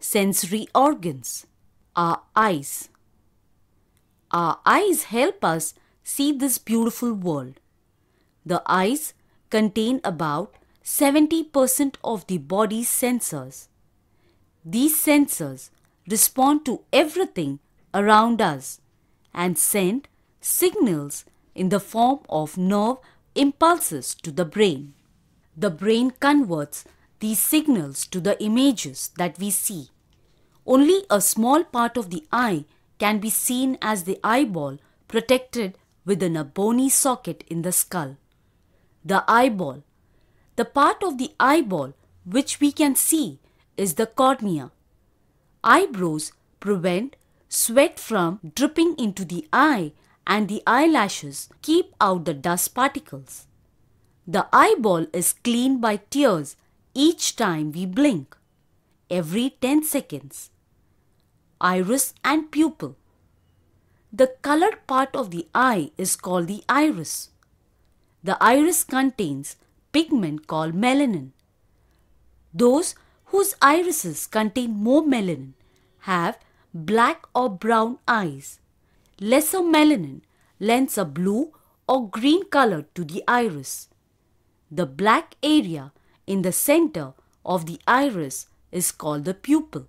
sensory organs, our eyes. Our eyes help us see this beautiful world. The eyes contain about 70% of the body's sensors. These sensors respond to everything around us and send signals in the form of nerve impulses to the brain. The brain converts these signals to the images that we see. Only a small part of the eye can be seen as the eyeball protected within a bony socket in the skull. The eyeball. The part of the eyeball which we can see is the cornea. Eyebrows prevent sweat from dripping into the eye and the eyelashes keep out the dust particles. The eyeball is cleaned by tears each time we blink, every 10 seconds. Iris and pupil. The colored part of the eye is called the iris. The iris contains pigment called melanin. Those whose irises contain more melanin have black or brown eyes. Lesser melanin lends a blue or green color to the iris. The black area in the center of the iris is called the pupil.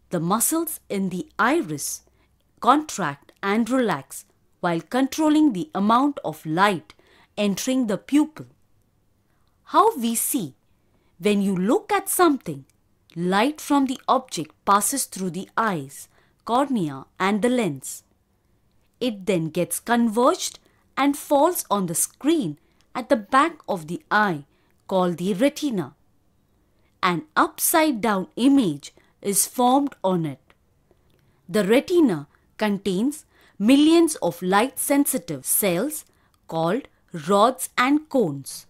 The muscles in the iris contract and relax while controlling the amount of light entering the pupil. How we see. When you look at something, light from the object passes through the eyes, cornea and the lens. It then gets converged and falls on the screen at the back of the eye called the retina. An upside down image is formed on it. The retina contains millions of light sensitive cells called rods and cones.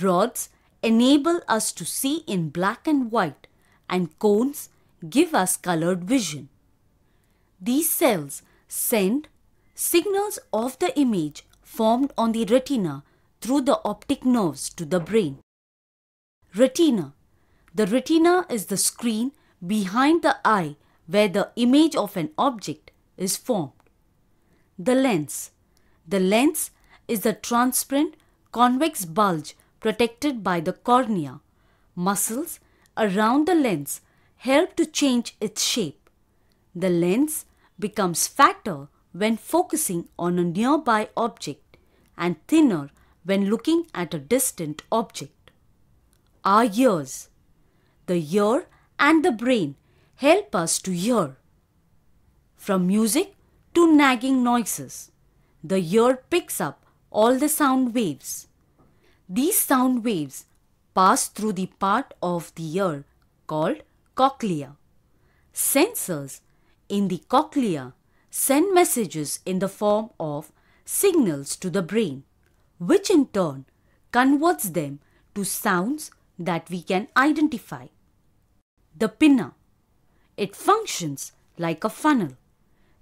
Rods enable us to see in black and white, and cones give us colored vision. These cells send signals of the image formed on the retina through the optic nerves to the brain. Retina. The retina is the screen behind the eye where the image of an object is formed. The lens. The lens is the transparent convex bulge protected by the cornea. Muscles around the lens help to change its shape. The lens becomes fatter when focusing on a nearby object and thinner when looking at a distant object. Our ears. The ear and the brain help us to hear. From music to nagging noises, the ear picks up all the sound waves. These sound waves pass through the part of the ear called cochlea. Sensors in the cochlea send messages in the form of signals to the brain, which in turn converts them to sounds that we can identify. The pinna. It functions like a funnel,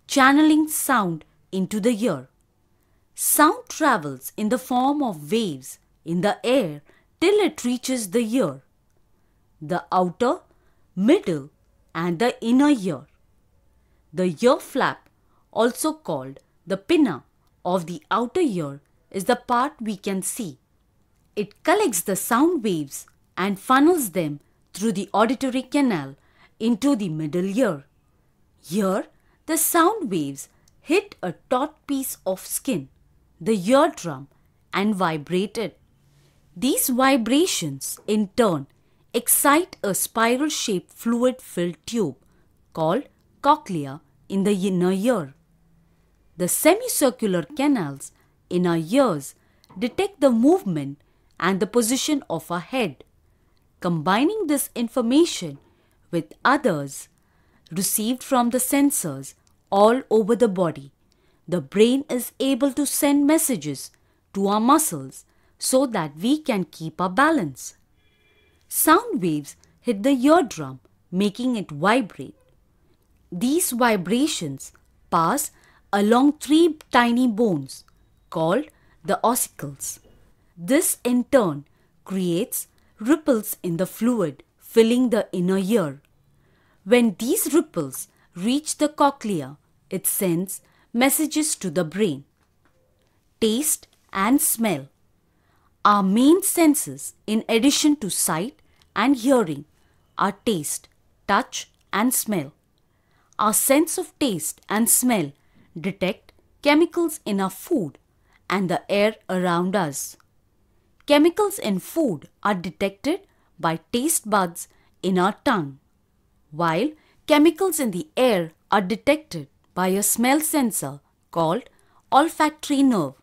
channeling sound into the ear. Sound travels in the form of waves in the air till it reaches the ear, the outer, middle and the inner ear. The ear flap, also called the pinna of the outer ear, is the part we can see. It collects the sound waves and funnels them through the auditory canal into the middle ear. Here, the sound waves hit a taut piece of skin, the eardrum, and vibrate it. These vibrations, in turn, excite a spiral-shaped fluid-filled tube called cochlea in the inner ear. The semicircular canals in our ears detect the movement and the position of our head. Combining this information with others received from the sensors all over the body, the brain is able to send messages to our muscles so that we can keep our balance. Sound waves hit the eardrum, making it vibrate. These vibrations pass along three tiny bones called the ossicles. This in turn creates ripples in the fluid filling the inner ear. When these ripples reach the cochlea, it sends messages to the brain. Taste and smell. Our main senses, in addition to sight and hearing, are taste, touch and smell. Our sense of taste and smell detect chemicals in our food and the air around us. Chemicals in food are detected by taste buds in our tongue, while chemicals in the air are detected by a smell sensor called olfactory nerve.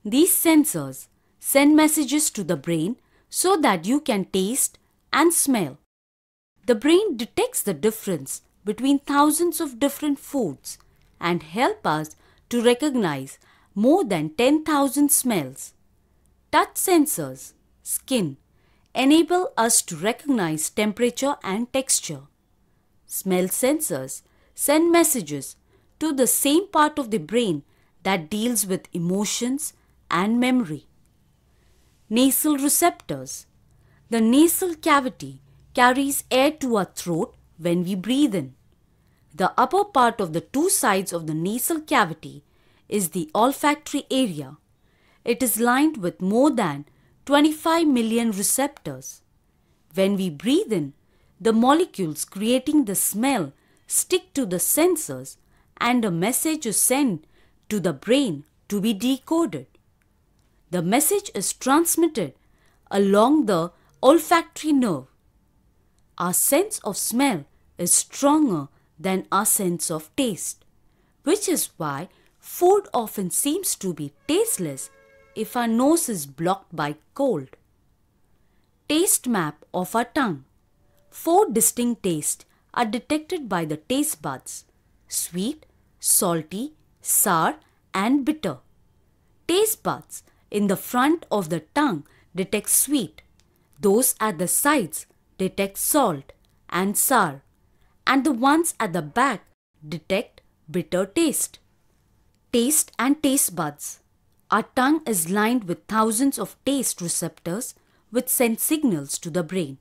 These sensors send messages to the brain so that you can taste and smell. The brain detects the difference between thousands of different foods and help us to recognize more than 10,000 smells. Touch sensors, skin, enable us to recognize temperature and texture. Smell sensors send messages to the same part of the brain that deals with emotions and memory. Nasal receptors. The nasal cavity carries air to our throat when we breathe in. The upper part of the two sides of the nasal cavity is the olfactory area. It is lined with more than 25 million receptors. When we breathe in, the molecules creating the smell stick to the sensors and a message is sent to the brain to be decoded. The message is transmitted along the olfactory nerve. Our sense of smell is stronger than our sense of taste, which is why food often seems to be tasteless if our nose is blocked by cold. Taste map of our tongue. 4 distinct tastes are detected by the taste buds: sweet, salty, sour and bitter. Taste buds in the front of the tongue detect sweet. Those at the sides detect salt and sour, and the ones at the back detect bitter taste. Taste and taste buds. Our tongue is lined with thousands of taste receptors which send signals to the brain.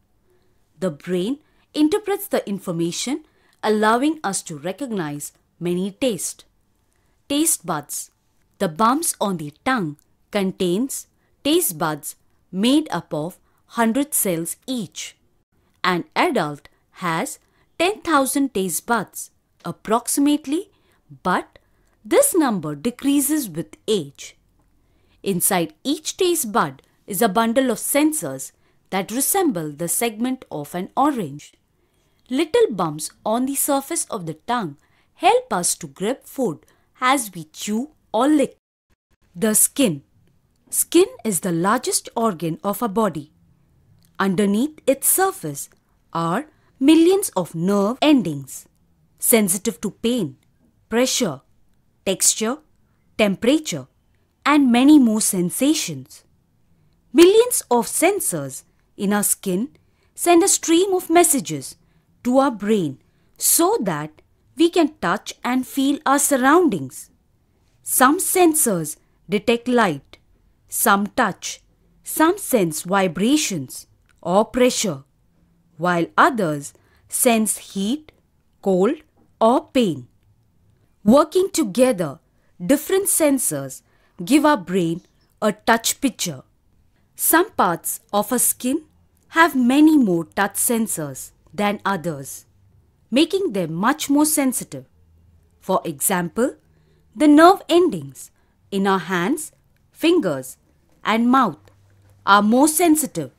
The brain interprets the information, allowing us to recognize many tastes. Taste buds. The bumps on the tongue contains taste buds made up of 100 cells each. An adult has 10,000 taste buds approximately, but this number decreases with age. Inside each taste bud is a bundle of sensors that resemble the segment of an orange. Little bumps on the surface of the tongue help us to grip food as we chew or lick. The skin. Skin is the largest organ of our body. Underneath its surface are millions of nerve endings, sensitive to pain, pressure, texture, temperature, and many more sensations. Millions of sensors in our skin send a stream of messages to our brain so that we can touch and feel our surroundings. Some sensors detect light, some touch, some sense vibrations or pressure, while others sense heat, cold, or pain. Working together, different sensors give our brain a touch picture. Some parts of our skin have many more touch sensors than others, making them much more sensitive. For example, the nerve endings in our hands, fingers, and mouth are more sensitive.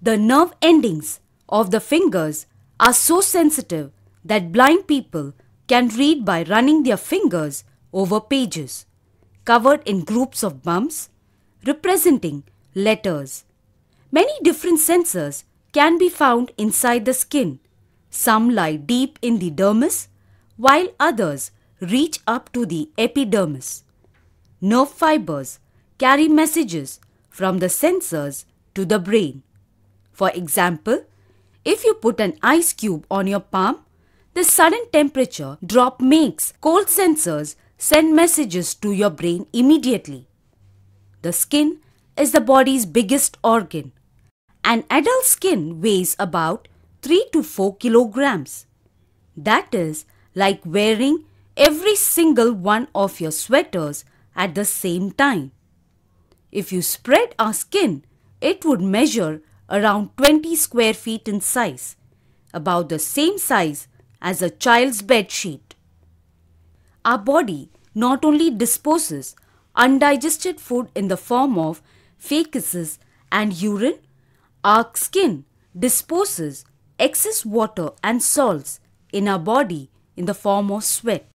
The nerve endings of the fingers are so sensitive that blind people can read by running their fingers over pages covered in groups of bumps representing letters. Many different sensors can be found inside the skin. Some lie deep in the dermis, while others reach up to the epidermis. Nerve fibers carry messages from the sensors to the brain. For example, if you put an ice cube on your palm, the sudden temperature drop makes cold sensors send messages to your brain immediately. The skin is the body's biggest organ. An adult skin weighs about 3 to 4 kilograms. That is like wearing every single one of your sweaters at the same time. If you spread our skin, it would measure around 20 square feet in size, about the same size as a child's bed sheet. Our body not only disposes undigested food in the form of feces and urine, our skin disposes excess water and salts in our body in the form of sweat.